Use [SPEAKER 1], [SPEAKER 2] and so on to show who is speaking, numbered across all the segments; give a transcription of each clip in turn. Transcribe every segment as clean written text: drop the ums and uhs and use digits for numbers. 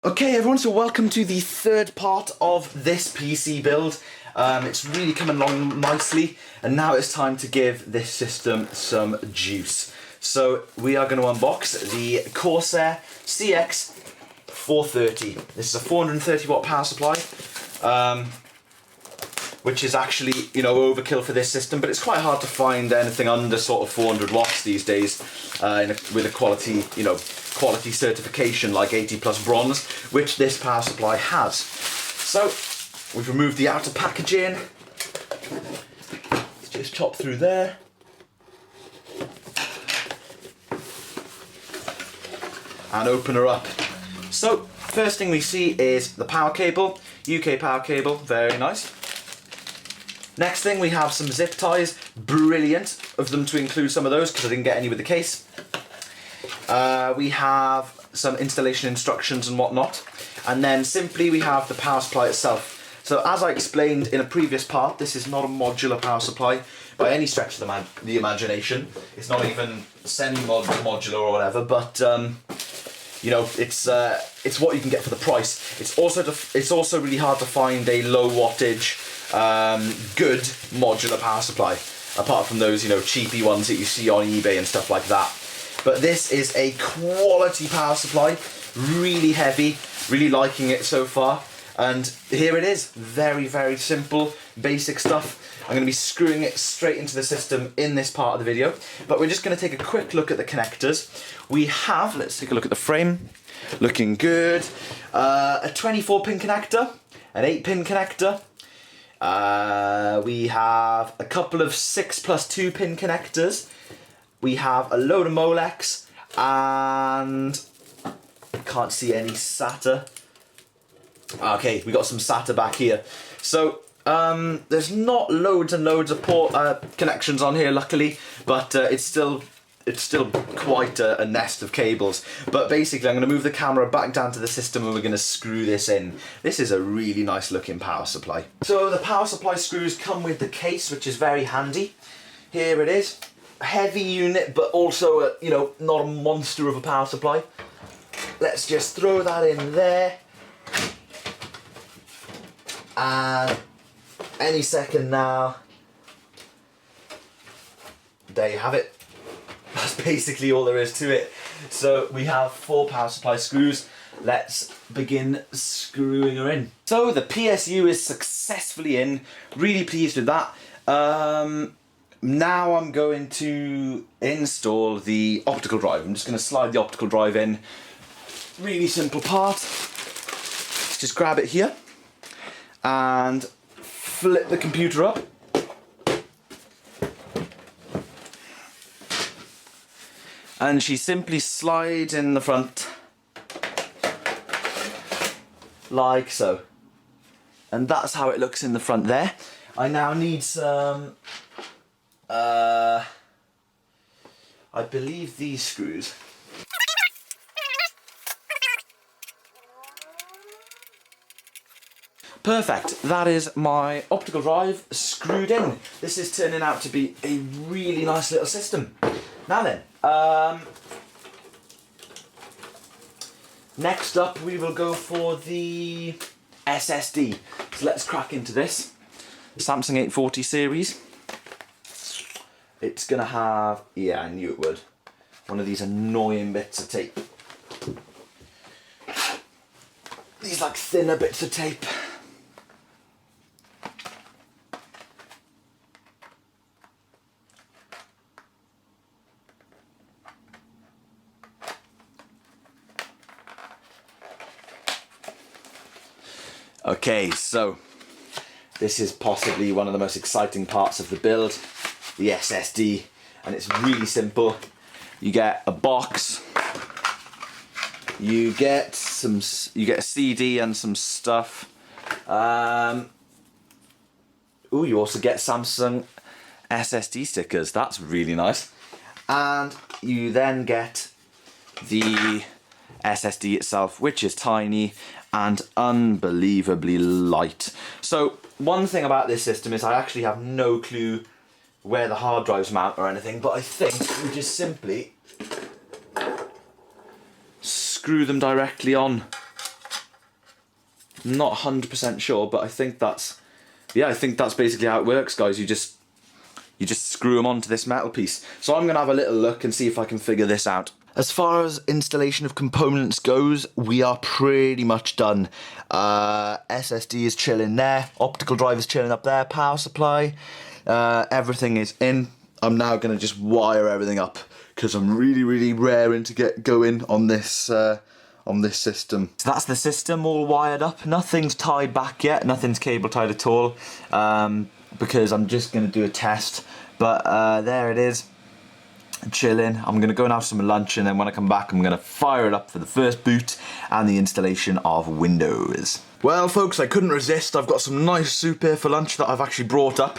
[SPEAKER 1] Okay everyone, so welcome to the third part of this PC build. It's really coming along nicely, and now it's time to give this system some juice. So we are going to unbox the Corsair CX430. This is a 430 watt power supply, which is actually, overkill for this system, but it's quite hard to find anything under sort of 400 watts these days with a quality, quality certification like 80 plus bronze, which this power supply has. So we've removed the outer packaging. Let's just chop through there. And open her up. So first thing we see is the power cable, UK power cable, very nice. Next thing, we have some zip ties, brilliant of them to include some of those because I didn't get any with the case. We have some installation instructions and whatnot, and then simply we have the power supply itself. So as I explained in a previous part, this is not a modular power supply by any stretch of the imagination. It's not even semi-modular or whatever, but it's what you can get for the price. It's also really hard to find a low wattage good modular power supply, apart from those cheapy ones that you see on eBay and stuff like that. But this is a quality power supply, really heavy, really liking it so far. And here it is, very, very simple, basic stuff. I'm going to be screwing it straight into the system in this part of the video, but we're just going to take a quick look at the connectors. We have, let's take a look at the frame, looking good, a 24 pin connector, an 8 pin connector. We have a couple of 6+2 pin connectors. We have a load of Molex, and can't see any SATA. Okay, we got some SATA back here. So there's not loads and loads of port connections on here, luckily, but it's still quite a nest of cables. But basically I'm going to move the camera back down to the system and we're going to screw this in. This is a really nice looking power supply. So the power supply screws come with the case, which is very handy. Here it is. Heavy unit, but also not a monster of a power supply. Let's just throw that in there. And any second now, there you have it. That's basically all there is to it. So we have 4 power supply screws. Let's begin screwing her in. So the PSU is successfully in. Really pleased with that. Now I'm going to install the optical drive. I'm just going to slide the optical drive in. Really simple part. Just grab it here and flip the computer up. And she simply slides in the front like so. And that's how it looks in the front there. I now need some I believe these screws. Perfect, that is my optical drive screwed in. This is turning out to be a really nice little system. Now then, next up we will go for the SSD. So let's crack into this. Samsung 840 series. It's gonna have, yeah, I knew it would, one of these annoying bits of tape. These like thinner bits of tape. Okay, so this is possibly one of the most exciting parts of the build, the SSD, and it's really simple. You get a box, you get a CD and some stuff. You also get Samsung SSD stickers. That's really nice. And you then get the SSD itself, which is tiny and unbelievably light. So one thing about this system is I actually have no clue where the hard drives mount or anything, but I think we just simply screw them directly on Not 100% sure, but I think that's, yeah, I think that's basically how it works, guys. You just screw them onto this metal piece. So I'm gonna have a little look and see if I can figure this out. As far as installation of components goes, we are pretty much done. SSD is chilling there, optical drive is chilling up there, power supply, everything is in. I'm now gonna just wire everything up because I'm really raring to get going on this system. So that's the system all wired up. Nothing's tied back yet, nothing's cable tied at all, because I'm just gonna do a test. But there it is, chilling. I'm gonna go and have some lunch, and then when I come back I'm gonna fire it up for the first boot and the installation of Windows. Well folks, I couldn't resist. I've got some nice soup here for lunch that I've actually brought up,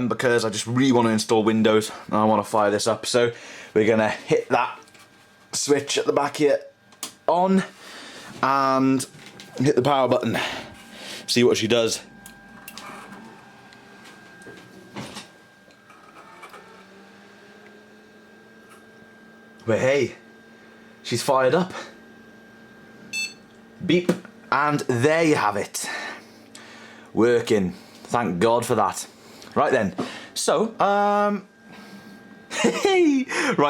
[SPEAKER 1] because I just really want to install Windows and I want to fire this up. So we're gonna hit that switch at the back here on and hit the power button, see what she does. But hey, she's fired up. Beep, and there you have it. Working. Thank God for that. Right then, so, right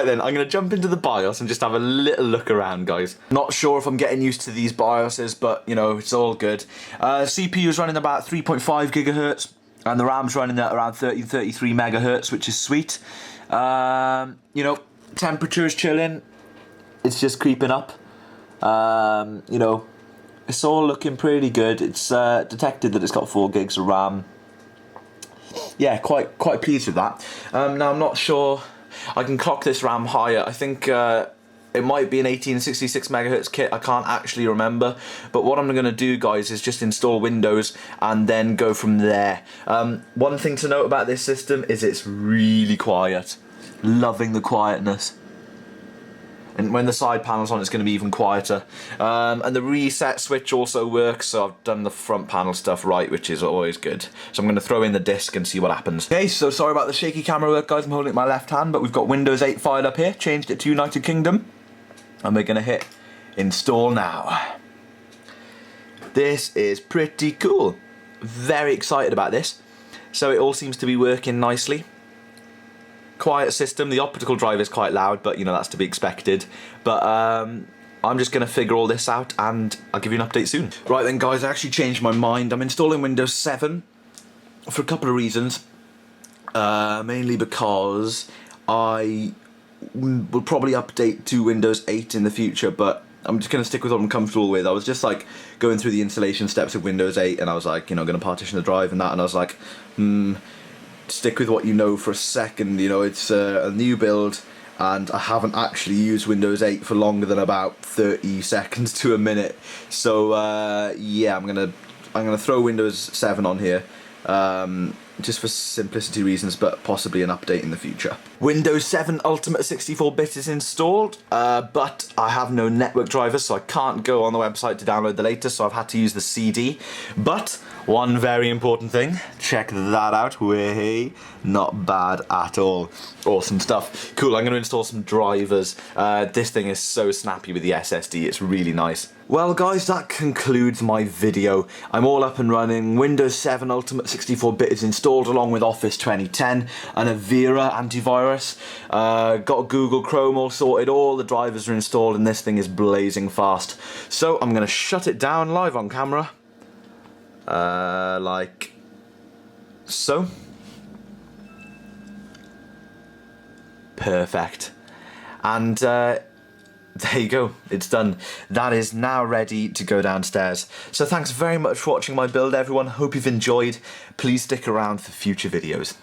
[SPEAKER 1] then, I'm gonna jump into the BIOS and just have a little look around, guys. Not sure if I'm getting used to these BIOSes, but you know, it's all good. CPU is running about 3.5 gigahertz, and the RAM's running at around 33 megahertz, which is sweet. You know, temperature is chilling. It's just creeping up. You know, it's all looking pretty good. It's detected that it's got 4 gigs of RAM. Yeah, quite pleased with that. Now I'm not sure. I can clock this RAM higher. I think it might be an 1866 megahertz kit. I can't actually remember. But what I'm going to do, guys, is just install Windows and then go from there. One thing to note about this system is it's really quiet. Loving the quietness. And when the side panel's on, it's going to be even quieter. And the reset switch also works, so I've done the front panel stuff right, which is always good. So I'm going to throw in the disc and see what happens. Okay, so sorry about the shaky camera work, guys. I'm holding it in my left hand, but we've got Windows 8 fired up here. Changed it to United Kingdom. And we're going to hit install now. This is pretty cool. Very excited about this. So it all seems to be working nicely. Quiet system. The optical drive is quite loud, but you know, that's to be expected. But I'm just going to figure all this out and I'll give you an update soon. Right then, guys, I actually changed my mind. I'm installing Windows 7 for a couple of reasons. Mainly because I will probably update to Windows 8 in the future, but I'm just going to stick with what I'm comfortable with. I was just like going through the installation steps of Windows 8 and I was like, you know, going to partition the drive and that, and I was like, stick with what you know for a second. You know, it's a new build and I haven't actually used Windows 8 for longer than about 30 seconds to a minute. So yeah, I'm gonna throw Windows 7 on here, just for simplicity reasons, but possibly an update in the future. Windows 7 Ultimate 64-bit is installed, but I have no network drivers, so I can't go on the website to download the latest, so I've had to use the CD. But one very important thing, check that out. Way, not bad at all. Awesome stuff. Cool, I'm going to install some drivers. This thing is so snappy with the SSD, it's really nice. Well guys, that concludes my video. I'm all up and running. Windows 7 Ultimate 64-bit is installed along with Office 2010 and a Vera antivirus. Got Google Chrome all sorted, all the drivers are installed and this thing is blazing fast. So I'm going to shut it down live on camera. Like so. Perfect. And there you go, it's done. That is now ready to go downstairs. So thanks very much for watching my build, everyone. Hope you've enjoyed. Please stick around for future videos.